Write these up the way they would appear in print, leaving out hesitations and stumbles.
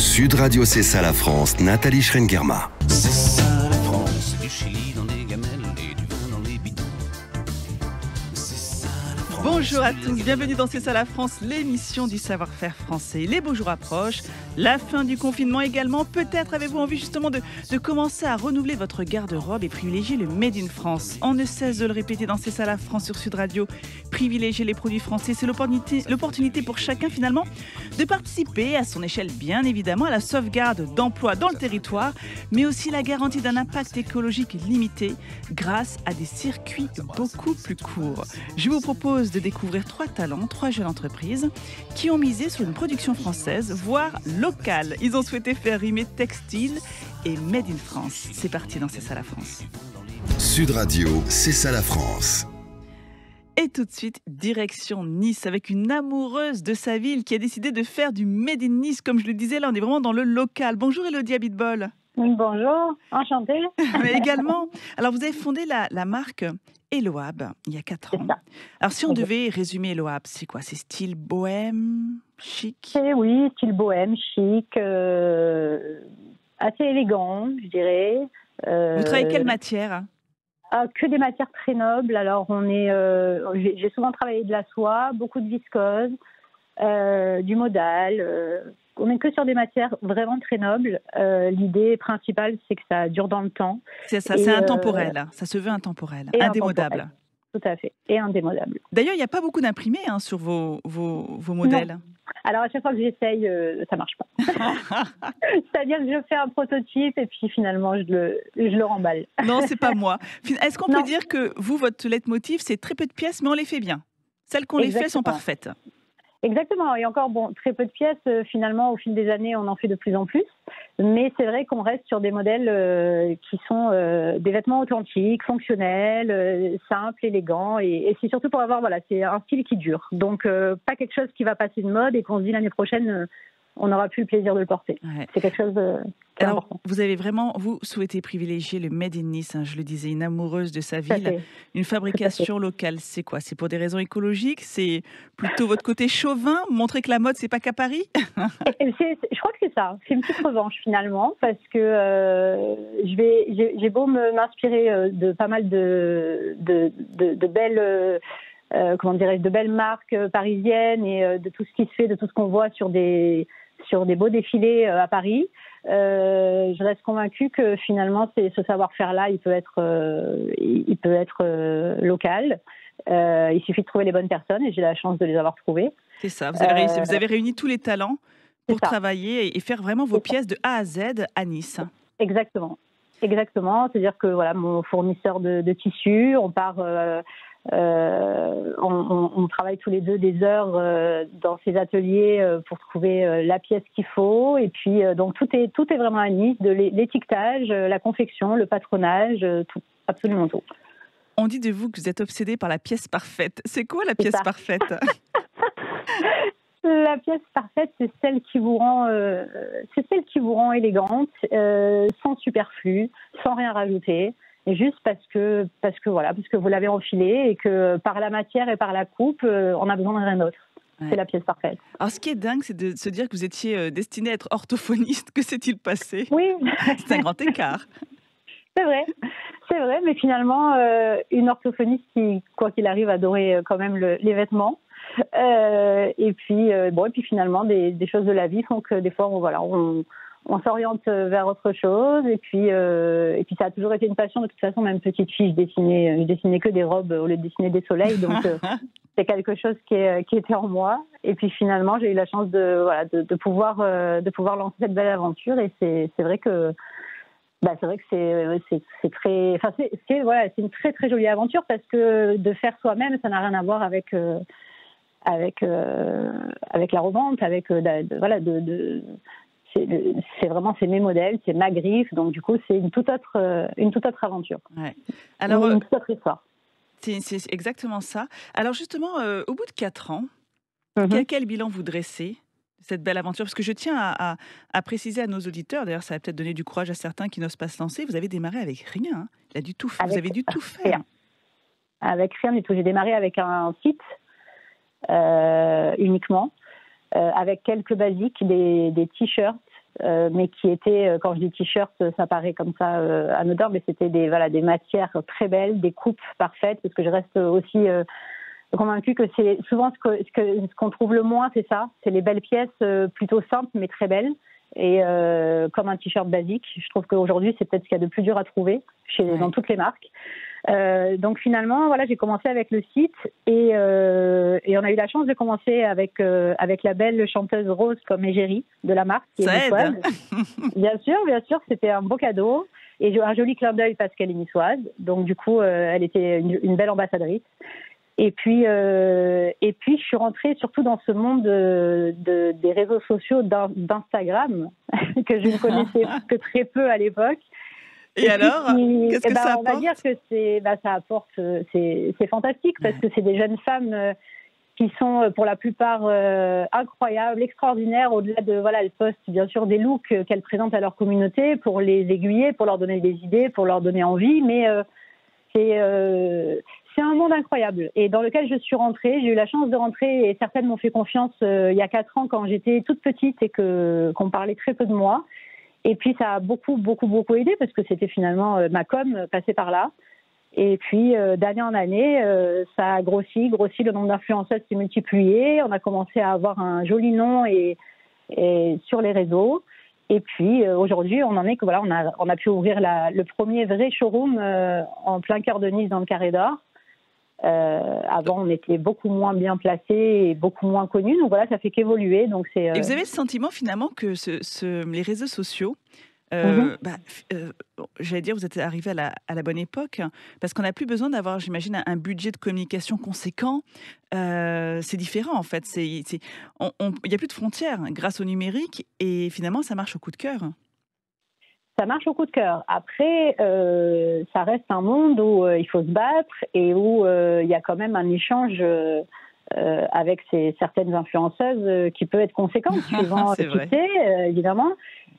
Sud Radio, c'est ça la France, Nathalie Schrengerma. C'est ça la France, du Chili dans les gamelles et du vin dans les bidons. C'est ça la France. Bonjour à tous, bienvenue dans C'est ça la France, l'émission du savoir-faire français. Les beaux jours approchent, la fin du confinement également. Peut-être avez-vous envie justement de commencer à renouveler votre garde-robe et privilégier le Made in France. On ne cesse de le répéter dans C'est ça la France sur Sud Radio. Privilégier les produits français, c'est l'opportunité pour chacun finalement de participer à son échelle bien évidemment à la sauvegarde d'emplois dans le territoire, mais aussi la garantie d'un impact écologique limité grâce à des circuits beaucoup plus courts. Je vous propose de découvrir 3 talents, 3 jeunes entreprises qui ont misé sur une production française, voire locale. Ils ont souhaité faire rimer textile et Made in France. C'est parti dans C'est ça la France. Sud Radio, c'est ça la France. Et tout de suite, direction Nice, avec une amoureuse de sa ville qui a décidé de faire du Made in Nice. Comme je le disais, là, on est vraiment dans le local. Bonjour Elodie Abitbol. Bonjour, enchantée. Mais également, alors vous avez fondé la marque Eloab il y a 4 ans. Alors si on devait résumer Eloab, c'est quoi? C'est style bohème, chic? Oui, style bohème, chic, assez élégant, je dirais. Vous travaillez quelle matière? Que des matières très nobles. Alors j'ai souvent travaillé de la soie, beaucoup de viscose, du modal. On n'est que sur des matières vraiment très nobles. L'idée principale, c'est que ça dure dans le temps. C'est ça, c'est intemporel. Ça se veut intemporel, indémodable. Tout à fait, et indémodable. D'ailleurs, il n'y a pas beaucoup d'imprimés sur vos modèles. Non. Alors, à chaque fois que j'essaye, ça ne marche pas. C'est-à-dire que je fais un prototype et puis finalement, je le remballe. Non, c'est pas moi. Est-ce qu'on peut dire que vous, votre leitmotiv, c'est très peu de pièces, mais on les fait bien? Celles qu'on les fait sont parfaites. Exactement. Et encore, très peu de pièces. Finalement, au fil des années, on en fait de plus en plus. Mais c'est vrai qu'on reste sur des modèles qui sont des vêtements authentiques, fonctionnels, simples, élégants. Et c'est surtout pour avoir, c'est un style qui dure. Donc, pas quelque chose qui va passer de mode et qu'on se dit l'année prochaine, on n'aura plus le plaisir de le porter. Ouais. C'est quelque chose qui est important. Vous avez vraiment, vous souhaitez privilégier le Made in Nice, je le disais, une amoureuse de sa ville, une fabrication locale. C'est quoi? C'est pour des raisons écologiques? C'est plutôt votre côté chauvin, montrer que la mode, c'est pas qu'à Paris? Je crois que c'est ça. C'est une petite revanche finalement, parce que j'ai beau m'inspirer de pas mal de belles... de belles marques parisiennes et de tout ce qui se fait, de tout ce qu'on voit sur des beaux défilés à Paris. Je reste convaincue que finalement, ce savoir-faire-là, il peut être local. Il suffit de trouver les bonnes personnes et j'ai la chance de les avoir trouvées. C'est ça, vous avez réuni tous les talents pour travailler et faire vraiment vos pièces de A à Z à Nice. Exactement. C'est-à-dire que mon fournisseur de tissus, on part... on travaille tous les deux des heures dans ces ateliers pour trouver la pièce qu'il faut et puis donc tout est vraiment à Nice, de l'étiquetage, la confection, le patronage, absolument tout. On dit de vous que vous êtes obsédée par la pièce parfaite. C'est quoi la pièce parfaite? La pièce parfaite, c'est celle qui vous rend élégante, sans superflu, sans rien rajouter. Et juste parce que vous l'avez enfilé et que par la matière et par la coupe, on a besoin de rien d'autre. Ouais. C'est la pièce parfaite. Alors, ce qui est dingue, c'est de se dire que vous étiez destinée à être orthophoniste. Que s'est-il passé? Oui. C'est un grand écart. C'est vrai, mais finalement, une orthophoniste qui, quoi qu'il arrive, adorait quand même les vêtements. Et puis finalement, des choses de la vie font que des fois, on s'oriente vers autre chose et puis ça a toujours été une passion. De toute façon, même petite fille, je dessinais que des robes au lieu de dessiner des soleils, donc c'est quelque chose qui était en moi. Et puis finalement, j'ai eu la chance de pouvoir lancer cette belle aventure et c'est vrai que c'est une très très jolie aventure parce que de faire soi-même, ça n'a rien à voir avec la revente, c'est mes modèles, c'est ma griffe, donc du coup c'est une toute autre aventure. Ouais. Alors, une toute autre histoire. C'est exactement ça. Alors justement, au bout de 4 ans, quel bilan vous dressez de cette belle aventure? Parce que je tiens à préciser à nos auditeurs, d'ailleurs ça va peut-être donner du courage à certains qui n'osent pas se lancer, vous avez démarré avec rien, hein. Vous avez dû tout faire. Rien. Avec rien du tout, j'ai démarré avec un site uniquement. avec quelques basiques, des t-shirts, mais qui étaient, quand je dis t-shirt, ça paraît comme ça anodin, mais c'était des matières très belles, des coupes parfaites, parce que je reste aussi convaincue que c'est souvent ce qu'on trouve le moins, c'est ça, c'est les belles pièces plutôt simples mais très belles. Et comme un t-shirt basique, je trouve qu'aujourd'hui c'est peut-être ce qu'il y a de plus dur à trouver dans toutes les marques. Donc finalement, voilà, j'ai commencé avec le site et on a eu la chance de commencer avec la belle chanteuse Rose comme égérie de la marque. Qui Ça est aide. Bien sûr, c'était un beau cadeau et un joli clin d'œil parce qu'elle est niçoise. Donc du coup, elle était une belle ambassadrice. Et puis, je suis rentrée surtout dans ce monde des réseaux sociaux d'Instagram que je ne connaissais que très peu à l'époque. Et alors, qu'est-ce que ça apporte? On va dire que ça apporte, c'est fantastique parce que c'est des jeunes femmes qui sont pour la plupart incroyables, extraordinaires. Au-delà de elles postent bien sûr des looks qu'elles présentent à leur communauté pour les aiguiller, pour leur donner des idées, pour leur donner envie, mais c'est un monde incroyable et dans lequel je suis rentrée. J'ai eu la chance de rentrer et certaines m'ont fait confiance il y a 4 ans quand j'étais toute petite et qu'on parlait très peu de moi. Et puis ça a beaucoup aidé parce que c'était finalement ma com passée par là. Et puis d'année en année, ça a grossi, le nombre d'influenceuses s'est multiplié. On a commencé à avoir un joli nom et sur les réseaux. Et puis aujourd'hui, on en est que on a pu ouvrir le premier vrai showroom en plein cœur de Nice dans le Carré d'Or. Avant, on était beaucoup moins bien placés et beaucoup moins connus. Donc voilà, ça fait qu'évoluer. Donc Et vous avez le sentiment finalement que les réseaux sociaux, j'allais dire, vous êtes arrivé à la bonne époque, parce qu'on n'a plus besoin d'avoir, j'imagine, un budget de communication conséquent. C'est différent en fait. Il n'y a plus de frontières grâce au numérique et finalement, ça marche au coup de cœur. Ça marche au coup de cœur. Après, ça reste un monde où il faut se battre et où il y a quand même un échange avec certaines influenceuses qui peut être conséquent, suivant qui c'est, évidemment.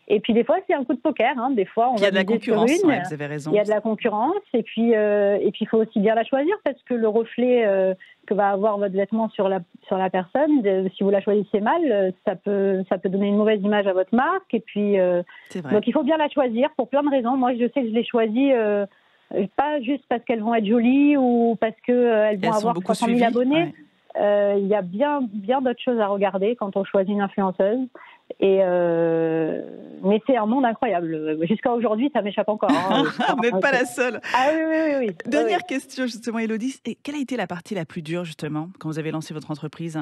Et puis des fois, c'est un coup de poker. Des fois, on va de la concurrence, vous avez raison. Il y a de la concurrence et puis il faut aussi bien la choisir parce que le reflet que va avoir votre vêtement sur la personne, si vous la choisissez mal, ça peut donner une mauvaise image à votre marque. Et puis donc il faut bien la choisir pour plein de raisons. Moi, je sais que je l'ai choisie pas juste parce qu'elles vont être jolies ou parce qu'elles vont avoir 300 000 abonnés. Il y a bien d'autres choses à regarder quand on choisit une influenceuse. Mais c'est un monde incroyable. Jusqu'à aujourd'hui, ça m'échappe encore. Vous n'êtes pas la seule. Ah oui. Dernière question, justement, Élodie. Quelle a été la partie la plus dure, justement, quand vous avez lancé votre entreprise?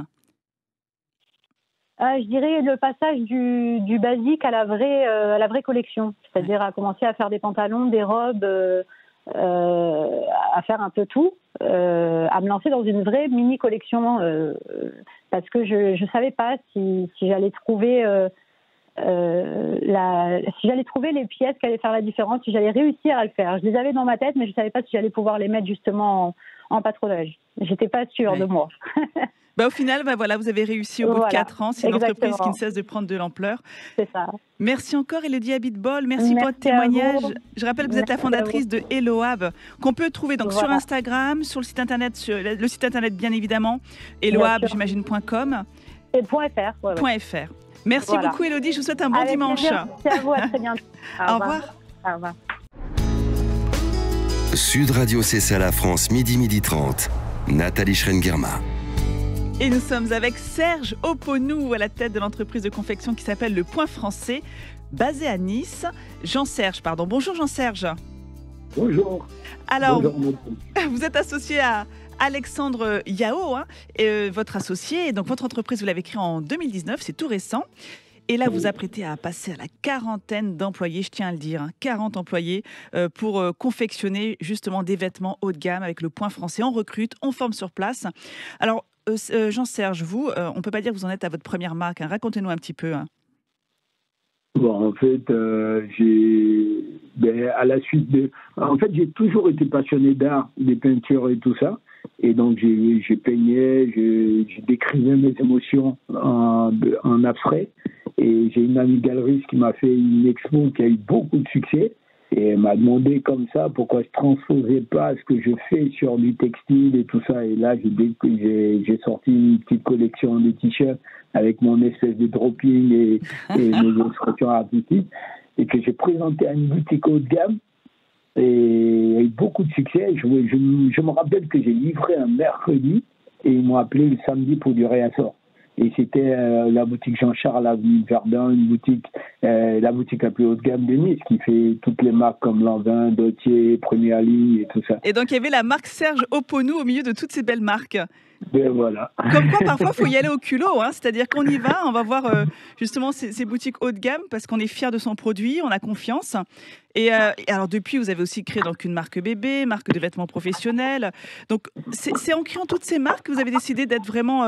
Je dirais le passage du basique à la vraie collection. C'est-à-dire à commencer à faire des pantalons, des robes, à faire un peu tout, à me lancer dans une vraie mini-collection parce que je savais pas si j'allais trouver si j'allais trouver les pièces qui allaient faire la différence, si j'allais réussir à le faire. Je les avais dans ma tête, mais je savais pas si j'allais pouvoir les mettre justement en patronage. J'étais pas sûre de moi. Au final, vous avez réussi au bout de 4 ans. C'est une entreprise qui ne cesse de prendre de l'ampleur. C'est ça. Merci encore, Élodie Abitbol. Merci pour votre témoignage. Je rappelle que vous êtes la fondatrice de Eloab, qu'on peut trouver donc sur Instagram, sur le site internet, le site internet bien évidemment, eloab, j'imagine.com. Et .fr. .fr. Merci beaucoup, Élodie. Je vous souhaite un bon dimanche. Merci à vous, à très bientôt. Au revoir. Au revoir. Sud Radio, c'est ça la France, midi 30. Nathalie Schrengerma. Et nous sommes avec Serge Oponou à la tête de l'entreprise de confection qui s'appelle Le Point Français, basée à Nice. Jean-Serge, pardon. Bonjour Jean-Serge. Bonjour. Alors, vous êtes associé à Alexandre Yao, votre associé. Donc, votre entreprise, vous l'avez créée en 2019, c'est tout récent. Et là, vous apprêtez à passer à la 40aine d'employés, je tiens à le dire, 40 employés pour confectionner justement des vêtements haut de gamme avec Le Point Français. On recrute, on forme sur place. Alors, Jean-Serge, vous, on ne peut pas dire que vous en êtes à votre première marque. Racontez-nous un petit peu. Bon, en fait, j'ai toujours été passionné d'art, des peintures et tout ça. Et donc, j'ai peigné, j'ai décrivé mes émotions en abstrait. Et j'ai une amie galeriste qui m'a fait une expo qui a eu beaucoup de succès. Et elle m'a demandé comme ça pourquoi je ne transposais pas ce que je fais sur du textile et tout ça. Et là, j'ai sorti une petite collection de t-shirts avec mon espèce de dropping et mes illustrations artistiques, et que j'ai présenté à une boutique haut de gamme. Et avec beaucoup de succès. Je me rappelle que j'ai livré un mercredi et ils m'ont appelé le samedi pour du réassort. Et c'était la boutique Jean-Charles avenue Verdun, la boutique la plus haut de gamme de Nice, qui fait toutes les marques comme Lanvin, Gaultier, Première Ligne et tout ça. Et donc il y avait la marque Serge Oponou au milieu de toutes ces belles marques. Ben voilà. Comme quoi, parfois, il faut y aller au culot. Hein. C'est-à-dire qu'on y va, on va voir justement ces boutiques haut de gamme parce qu'on est fier de son produit, on a confiance. Et alors, depuis, vous avez aussi créé donc une marque bébé, marque de vêtements professionnels. Donc, c'est en créant toutes ces marques que vous avez décidé d'être vraiment,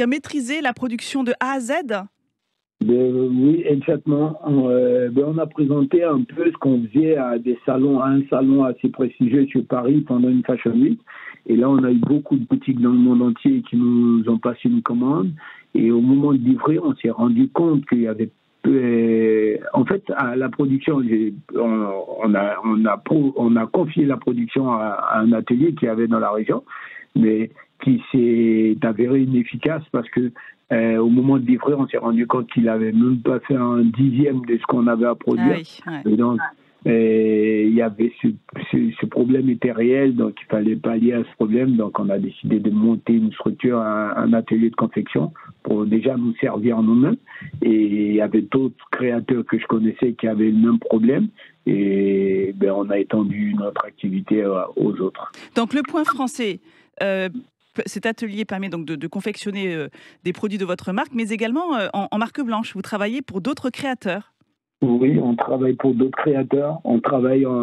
maîtriser la production de A à Z. Oui, exactement. On a présenté un peu ce qu'on faisait à un salon assez prestigieux sur Paris pendant une Fashion Week. Et là, on a eu beaucoup de boutiques dans le monde entier qui nous ont passé une commande. Et au moment de livrer, on s'est rendu compte qu'il y avait en fait, à la production, on a confié la production à un atelier qu'il y avait dans la région, mais qui s'est avéré inefficace parce que au moment de livrer, on s'est rendu compte qu'il n'avait même pas fait un dixième de ce qu'on avait à produire. Ah oui, ouais. Et donc, il y avait ce problème était réel, donc il fallait pallier à ce problème. Donc, on a décidé de monter une structure, un atelier de confection pour déjà nous servir nous-mêmes. Et il y avait d'autres créateurs que je connaissais qui avaient le même problème. Et on a étendu notre activité aux autres. Donc, le point français. Cet atelier permet donc de confectionner des produits de votre marque, mais également en marque blanche. Vous travaillez pour d'autres créateurs. Oui, on travaille pour d'autres créateurs. On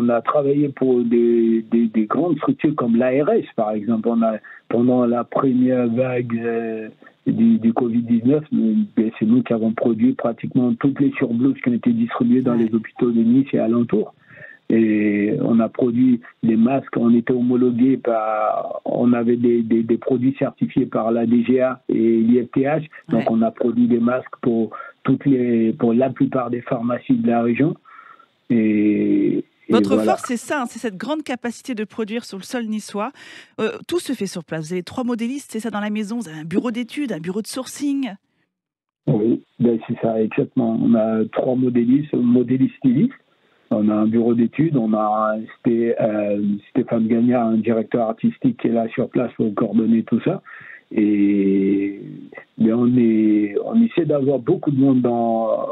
a travaillé pour des grandes structures comme l'ARS, par exemple. Pendant la première vague du Covid-19, c'est nous qui avons produit pratiquement toutes les surblouses qui ont été distribuées dans les hôpitaux de Nice et alentours. Et on a produit les masques, on était homologués on avait des produits certifiés par la DGA et l'IFTH, donc on a produit des masques pour la plupart des pharmacies de la région. Votre force, c'est ça, c'est cette grande capacité de produire sur le sol niçois. Tout se fait sur place. Vous avez 3 modélistes, c'est ça, dans la maison. Vous avez un bureau d'études, un bureau de sourcing. Oui, c'est ça, exactement. On a 3 modélistes stylistes. On a un bureau d'études, on a Stéphane Gagnard, un directeur artistique qui est là sur place pour coordonner tout ça. Et on essaie d'avoir beaucoup de monde dans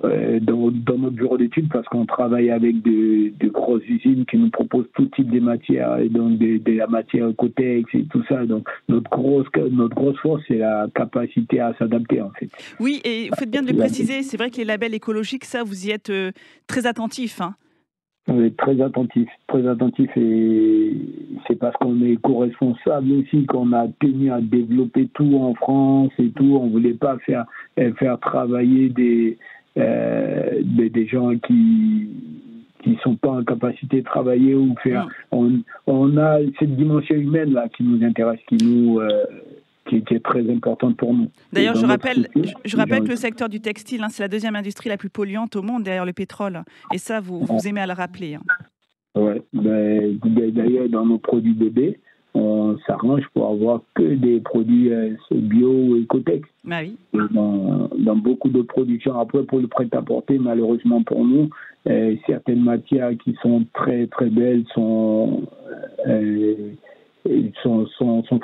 notre bureau d'études parce qu'on travaille avec de grosses usines qui nous proposent tout type de matières, et donc de la matière Cotex et tout ça. Donc notre grosse force, c'est la capacité à s'adapter en fait. Oui, et vous faites bien de le préciser, c'est vrai que les labels écologiques, ça, vous y êtes très attentifs. Hein. On est très attentif, et c'est parce qu'on est éco-responsable aussi qu'on a tenu à développer tout en France et tout. On voulait pas faire travailler des gens qui sont pas en capacité de travailler ou faire. On a cette dimension humaine là qui nous intéresse, qui est très importante pour nous. D'ailleurs, je rappelle que le secteur du textile, c'est la deuxième industrie la plus polluante au monde derrière le pétrole. Et ça, vous aimez à le rappeler. Hein. Ouais, d'ailleurs, dans nos produits bébés, on s'arrange pour avoir que des produits bio ou écotex. Ah oui. Dans beaucoup d'autres productions. Après, pour le prêt-à-porter, malheureusement pour nous, certaines matières qui sont très très belles sont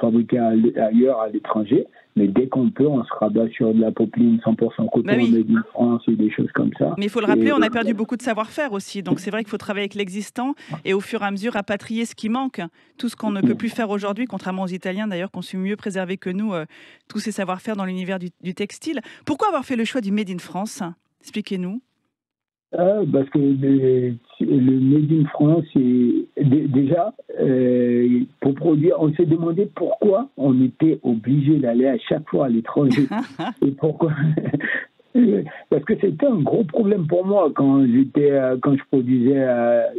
fabriquées ailleurs, à l'étranger. Mais dès qu'on peut, on se rabat sur de la popeline 100% coton, made in France et des choses comme ça. Mais il faut le rappeler, on a perdu beaucoup de savoir-faire aussi. Donc c'est vrai qu'il faut travailler avec l'existant et au fur et à mesure rapatrier ce qui manque. Tout ce qu'on ne peut plus faire aujourd'hui, contrairement aux Italiens d'ailleurs, qui ont su mieux préserver que nous tous ces savoir-faire dans l'univers du textile. Pourquoi avoir fait le choix du Made in France ? Expliquez-nous. Parce que le Made in France, déjà, pour produire, on s'est demandé pourquoi on était obligé d'aller à chaque fois à l'étranger. Et pourquoi Parce que c'était un gros problème pour moi quand je produisais,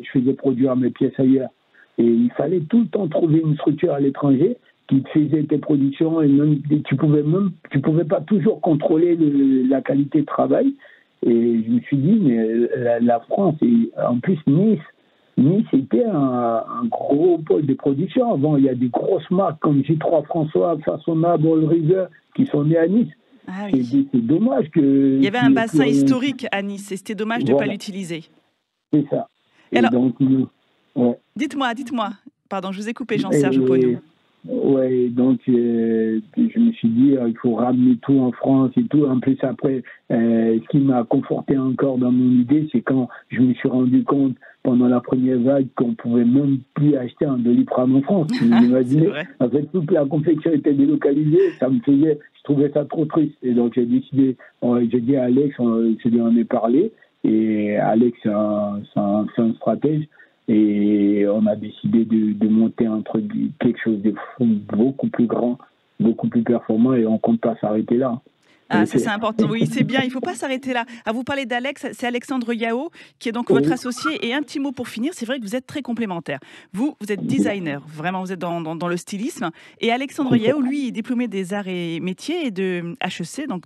je faisais produire mes pièces ailleurs. Et il fallait tout le temps trouver une structure à l'étranger qui te faisait tes productions, et même tu pouvais pas toujours contrôler la qualité de travail. Et je me suis dit, mais la France, et en plus Nice était un gros pôle de production. Avant, il y a des grosses marques comme J3 François, Façonna, Ball River qui sont nées à Nice. Ah oui. C'est dommage que... Il y avait un bassin historique à Nice et c'était dommage de ne pas l'utiliser. C'est ça. Et alors, donc, ouais. Dites-moi. Pardon, je vous ai coupé, Jean-Serge Oponou. Oui, donc je me suis dit, il faut ramener tout en France et tout. En plus, après, ce qui m'a conforté encore dans mon idée, c'est quand je me suis rendu compte pendant la première vague qu'on pouvait même plus acheter un Doliprane en France. Vous imaginez ? En fait, toute la confection était délocalisée, je trouvais ça trop triste. Et donc j'ai décidé, j'ai dit à Alex, on en est parlé, et Alex, c'est un stratège. Et on a décidé de monter quelque chose de beaucoup plus grand, beaucoup plus performant, et on ne compte pas s'arrêter là. Ah, ça c'est important, oui, c'est bien, il ne faut pas s'arrêter là. À vous parler d'Alex, c'est Alexandre Yao qui est donc votre associé. Et un petit mot pour finir, c'est vrai que vous êtes très complémentaires. Vous êtes designer, vraiment, vous êtes dans le stylisme. Et Alexandre Yao, lui, est diplômé des arts et métiers et de HEC, donc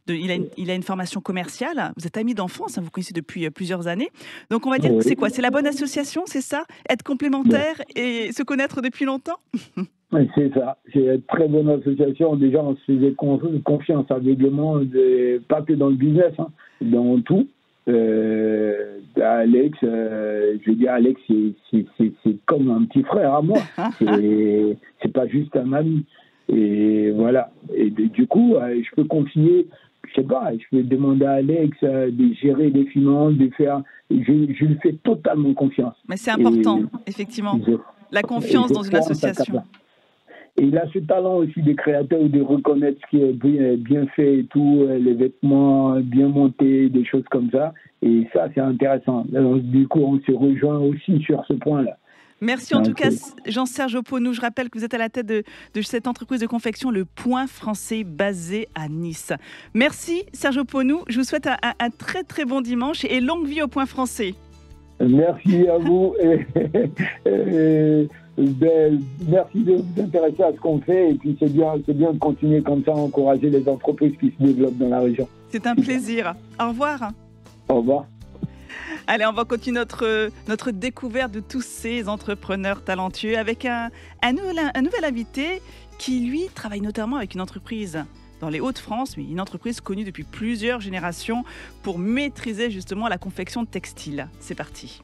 il a une formation commerciale. Vous êtes amis d'enfance, vous connaissez depuis plusieurs années. Donc on va dire, c'est quoi ? C'est la bonne association, c'est ça ? Être complémentaires et se connaître depuis longtemps ? C'est ça, c'est une très bonne association. Déjà, on se faisait confiance aveuglément, pas que dans le business, dans tout. Alex, je veux dire, Alex, c'est comme un petit frère à moi. C'est pas juste un ami. Et voilà. Et du coup, je peux confier, je sais pas, je peux demander à Alex de gérer les finances, de faire. Je lui fais totalement confiance. Mais c'est important, effectivement. La confiance dans une association. Et il a ce talent aussi des créateurs de reconnaître ce qui est bien fait et tout, les vêtements bien montés, des choses comme ça. Et ça, c'est intéressant. Alors, du coup, on se rejoint aussi sur ce point-là. Merci en tout cas, Jean-Serge Oponou. Je rappelle que vous êtes à la tête de cette entreprise de confection, Le Point Français, basée à Nice. Merci, Serge Oponou. Je vous souhaite un très très bon dimanche et longue vie au Point Français. Merci à vous. Merci de vous intéresser à ce qu'on fait. Et puis, c'est bien de continuer comme ça, à encourager les entreprises qui se développent dans la région. C'est un plaisir. Au revoir. Au revoir. Allez, on va continuer notre découverte de tous ces entrepreneurs talentueux avec un nouvel invité qui, lui, travaille notamment avec une entreprise dans les Hauts-de-France, mais une entreprise connue depuis plusieurs générations pour maîtriser justement la confection de textiles. C'est parti.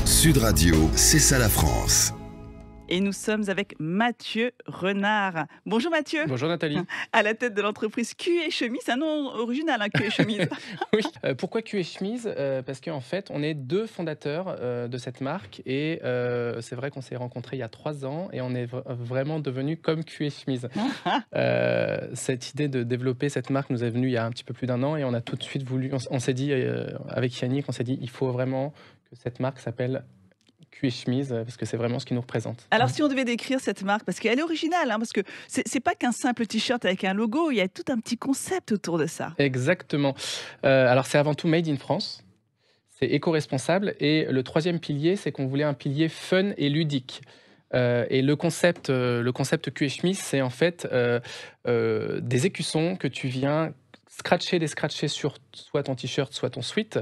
Sud Radio, c'est ça la France. Et nous sommes avec Mathieu Renard. Bonjour Mathieu. Bonjour Nathalie. À la tête de l'entreprise Cul et Chemise, c'est un nom original, Cul et Chemise. Oui. Pourquoi Cul et Chemise ? Parce qu'en fait, on est deux fondateurs de cette marque et c'est vrai qu'on s'est rencontrés il y a 3 ans et on est vraiment devenus comme Cul et Chemise. Cette idée de développer cette marque nous est venue il y a un petit peu plus d'1 an et on a tout de suite voulu, on s'est dit avec Yannick, on s'est dit il faut vraiment que cette marque s'appelle Cul et Chemise, parce que c'est vraiment ce qui nous représente. Alors, si on devait décrire cette marque, parce qu'elle est originale, parce que c'est pas qu'un simple t-shirt avec un logo, il y a tout un petit concept autour de ça. Exactement. Alors, c'est avant tout made in France, c'est éco-responsable, et le 3e pilier, c'est qu'on voulait un pilier fun et ludique. Et le concept Cul et Chemise, c'est en fait des écussons que tu viens scratcher sur soit ton t-shirt, soit ton sweat.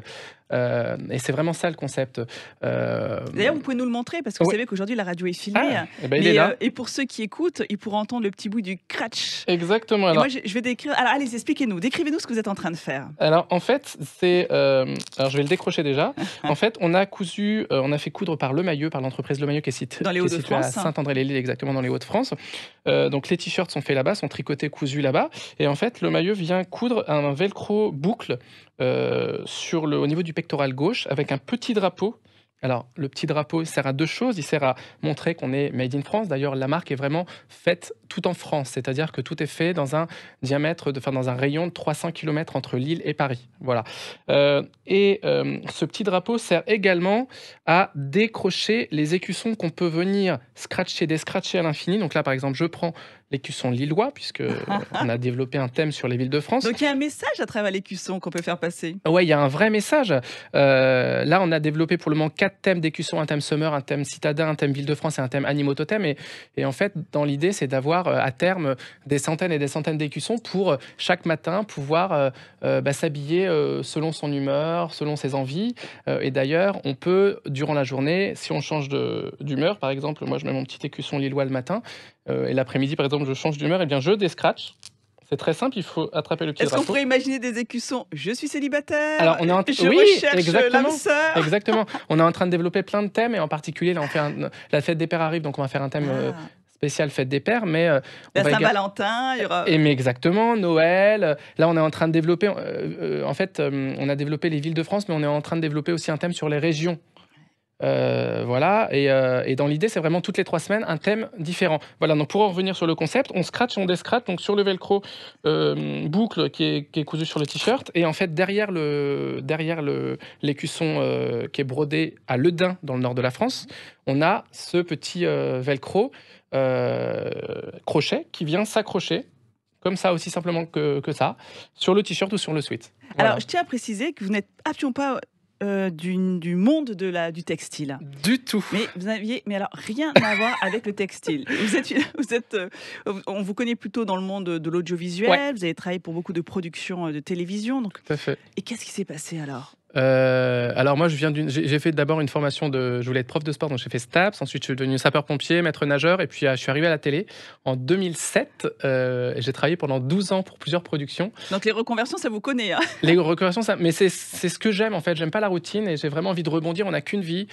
Et c'est vraiment ça le concept. D'ailleurs, vous pouvez nous le montrer parce que vous savez qu'aujourd'hui la radio est filmée. Il est là. Et pour ceux qui écoutent, ils pourront entendre le petit bout du cratch. Exactement. Alors, moi, je vais décrire. Alors, allez, expliquez-nous. Décrivez-nous ce que vous êtes en train de faire. Alors, en fait, c'est. Alors, je vais le décrocher déjà. En fait, on a fait coudre par Lemayeux, par l'entreprise Lemayeux qui est située à Saint-André-les-Lilles, exactement dans les Hauts-de-France. Donc, les t-shirts sont faits là-bas, sont tricotés, cousus là-bas. Et en fait, Lemayeux vient coudre un velcro boucle au niveau du pectoral gauche avec un petit drapeau. Alors, le petit drapeau sert à 2 choses. Il sert à montrer qu'on est made in France. D'ailleurs, la marque est vraiment faite tout en France. C'est-à-dire que tout est fait dans un dans un rayon de 300 km entre Lille et Paris. Voilà. Ce petit drapeau sert également à décrocher les écussons qu'on peut venir scratcher, descratcher à l'infini. Donc là, par exemple, je prends l'écusson lillois, puisqu'on a développé un thème sur les villes de France. Donc il y a un message à travers l'écusson qu'on peut faire passer. Oui, il y a un vrai message. Là, on a développé pour le moment 4 thèmes d'écusson, un thème summer, un thème citadin, un thème ville de France et un thème animaux totem. Et en fait, dans l'idée, c'est d'avoir à terme des centaines et des centaines d'écussons pour chaque matin pouvoir s'habiller selon son humeur, selon ses envies. Et d'ailleurs, on peut, durant la journée, si on change d'humeur, par exemple, moi je mets mon petit écusson lillois le matin, et l'après-midi, par exemple, je change d'humeur, et bien je descratch. C'est très simple, il faut attraper le petit drapeau. Est-ce qu'on pourrait imaginer des écussons? Je suis célibataire. Alors, on est en je recherche l'âme sœur. Exactement. On est en train de développer plein de thèmes, et en particulier, là, on fait la fête des pères arrive, donc on va faire un thème spécial fête des pères, mais la Saint-Valentin, il y aura. Mais exactement, Noël. Là, on est en train de développer. En fait, on a développé les villes de France, mais on est en train de développer aussi un thème sur les régions. Voilà, et dans l'idée, c'est vraiment toutes les 3 semaines un thème différent. Voilà, donc pour en revenir sur le concept, on scratch, on descratch, donc sur le velcro, boucle qui est cousue sur le t-shirt, et en fait derrière l'écusson qui est brodé à Ledin dans le nord de la France, on a ce petit velcro crochet qui vient s'accrocher comme ça, aussi simplement que ça, sur le t-shirt ou sur le sweat. Voilà. Alors, je tiens à préciser que vous n'êtes absolument pas du monde du textile. Du tout. Mais alors rien à voir avec le textile. On vous connaît plutôt dans le monde de l'audiovisuel. Ouais. Vous avez travaillé pour beaucoup de productions de télévision. Donc... Tout à fait. Et qu'est-ce qui s'est passé alors ? Alors moi, j'ai fait d'abord une formation je voulais être prof de sport, donc j'ai fait STAPS. Ensuite, je suis devenu sapeur-pompier, maître nageur, et puis je suis arrivé à la télé en 2007. J'ai travaillé pendant 12 ans pour plusieurs productions. Donc les reconversions, ça vous connaît, hein ? Les reconversions, mais c'est ce que j'aime en fait. J'aime pas la routine et j'ai vraiment envie de rebondir. On n'a qu'une vie.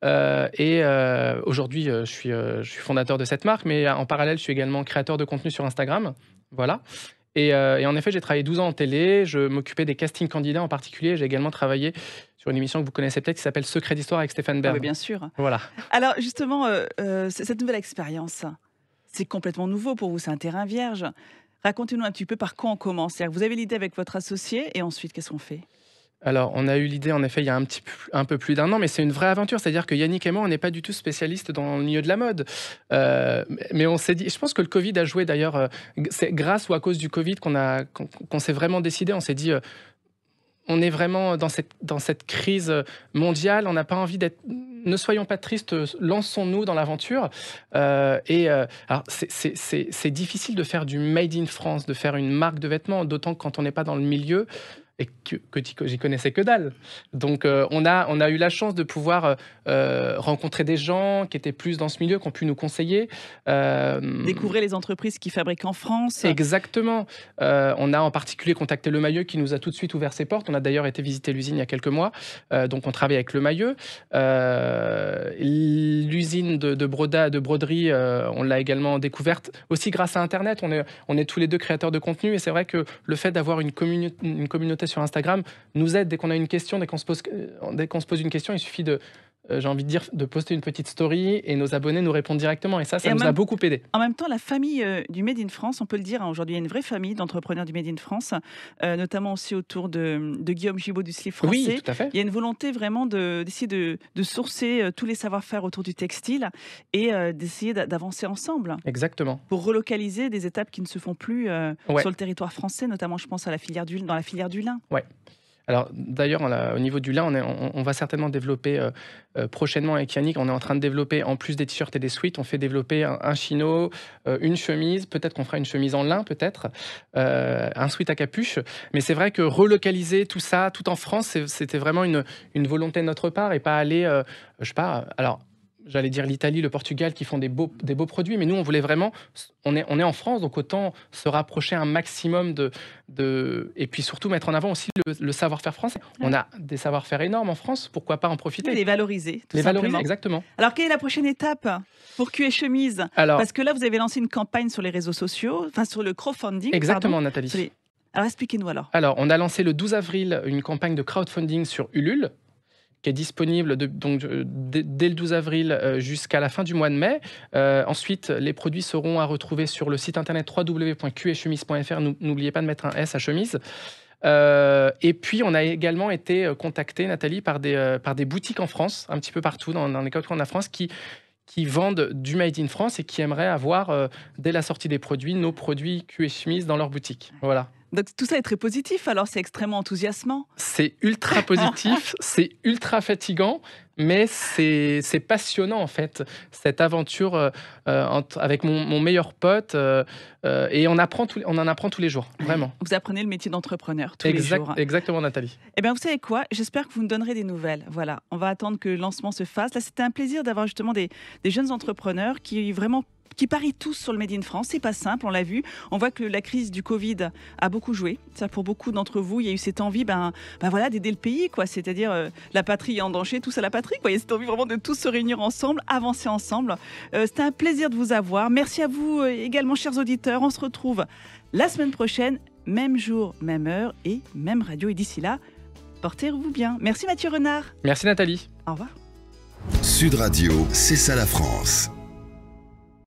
Aujourd'hui, je suis fondateur de cette marque, mais en parallèle, je suis également créateur de contenu sur Instagram. Voilà. Et en effet, j'ai travaillé 12 ans en télé, je m'occupais des castings candidats en particulier. J'ai également travaillé sur une émission que vous connaissez peut-être qui s'appelle Secret d'Histoire avec Stéphane Bern. Oui, bien sûr. Voilà. Alors justement, cette nouvelle expérience, c'est complètement nouveau pour vous, c'est un terrain vierge. Racontez-nous un petit peu par quoi on commence. C'est-à-dire que vous avez l'idée avec votre associé et ensuite, qu'est-ce qu'on fait ? Alors, on a eu l'idée, en effet, il y a un peu plus d'1 an, mais c'est une vraie aventure. C'est-à-dire que Yannick et moi, on n'est pas du tout spécialistes dans le milieu de la mode. Mais on s'est dit, je pense que le Covid a joué d'ailleurs, c'est grâce ou à cause du Covid qu'on s'est vraiment décidé. On s'est dit, on est vraiment dans cette crise mondiale, on n'a pas envie d'être... Ne soyons pas tristes, lançons-nous dans l'aventure. Alors, c'est difficile de faire du made in France, de faire une marque de vêtements, d'autant que quand on n'est pas dans le milieu... et que j'y connaissais que dalle. Donc, on a eu la chance de pouvoir rencontrer des gens qui étaient plus dans ce milieu, qui ont pu nous conseiller. Découvrir les entreprises qui fabriquent en France. Exactement. On a en particulier contacté Le Mailleux qui nous a tout de suite ouvert ses portes. On a d'ailleurs été visiter l'usine il y a quelques mois. Donc, on travaille avec Le Mailleux. L'usine de broderie, on l'a également découverte aussi grâce à Internet. On est tous les deux créateurs de contenu et c'est vrai que le fait d'avoir une communauté sur Instagram nous aide dès qu'on a une question, dès qu'on se pose une question, il suffit j'ai envie de dire, de poster une petite story et nos abonnés nous répondent directement. Et ça nous a beaucoup aidé. En même temps, la famille du Made in France, on peut le dire, hein, aujourd'hui, il y a une vraie famille d'entrepreneurs du Made in France, notamment aussi autour de Guillaume Gibaud du Slip français. Oui, tout à fait. Il y a une volonté vraiment d'essayer de sourcer tous les savoir-faire autour du textile et d'essayer d'avancer ensemble. Exactement. Pour relocaliser des étapes qui ne se font plus sur le territoire français, notamment, je pense, dans la filière du lin. Ouais. Alors d'ailleurs, au niveau du lin, on va certainement développer prochainement avec Yannick, on est en train de développer, en plus des t-shirts et des sweats, on fait développer un chino, une chemise, peut-être qu'on fera une chemise en lin, peut-être, un sweat à capuche. Mais c'est vrai que relocaliser tout ça, tout en France, c'était vraiment une volonté de notre part et pas aller, je sais pas, alors... J'allais dire l'Italie, le Portugal qui font des beaux produits, mais nous on voulait vraiment, on est en France, donc autant se rapprocher un maximum et puis surtout mettre en avant aussi le savoir-faire français. Ouais. On a des savoir-faire énormes en France, pourquoi pas en profiter ? Et les valoriser, tout les simplement. Valoriser, exactement. Alors quelle est la prochaine étape pour Cul et Chemise ? Parce que là vous avez lancé une campagne sur les réseaux sociaux, enfin sur le crowdfunding. Exactement, pardon, Nathalie. Alors expliquez-nous alors. Alors on a lancé le 12 avril une campagne de crowdfunding sur Ulule, qui est disponible dès le 12 avril jusqu'à la fin du mois de mai. Ensuite, les produits seront à retrouver sur le site internet www.cuetchemise.fr. N'oubliez pas de mettre un S à chemise. Et puis, on a également été contacté, Nathalie, par des boutiques en France, un petit peu partout dans les quatre coins de la France, qui qui vendent du Made in France et qui aimeraient avoir, dès la sortie des produits, nos produits cul et chemise dans leur boutique. Voilà. Donc tout ça est très positif, alors c'est extrêmement enthousiasmant. C'est ultra positif, c'est ultra fatigant, mais c'est passionnant en fait, cette aventure avec mon meilleur pote, et on en apprend tous les jours, vraiment. Vous apprenez le métier d'entrepreneur tous les jours. Exactement, Nathalie. Eh bien, vous savez quoi ? J'espère que vous nous donnerez des nouvelles. Voilà, on va attendre que le lancement se fasse. Là, c'était un plaisir d'avoir justement des jeunes entrepreneurs qui parient tous sur le Made in France. C'est pas simple, on l'a vu. On voit que la crise du Covid a beaucoup joué. Ça, pour beaucoup d'entre vous, il y a eu cette envie voilà, d'aider le pays, quoi. C'est-à-dire la patrie en danger, tous à la patrie, quoi. Il y a cette envie vraiment de tous se réunir ensemble, avancer ensemble. C'était un plaisir de vous avoir. Merci à vous également, chers auditeurs. On se retrouve la semaine prochaine, même jour, même heure et même radio. Et d'ici là, portez-vous bien. Merci Mathieu Renard. Merci Nathalie. Au revoir. Sud Radio, c'est ça la France.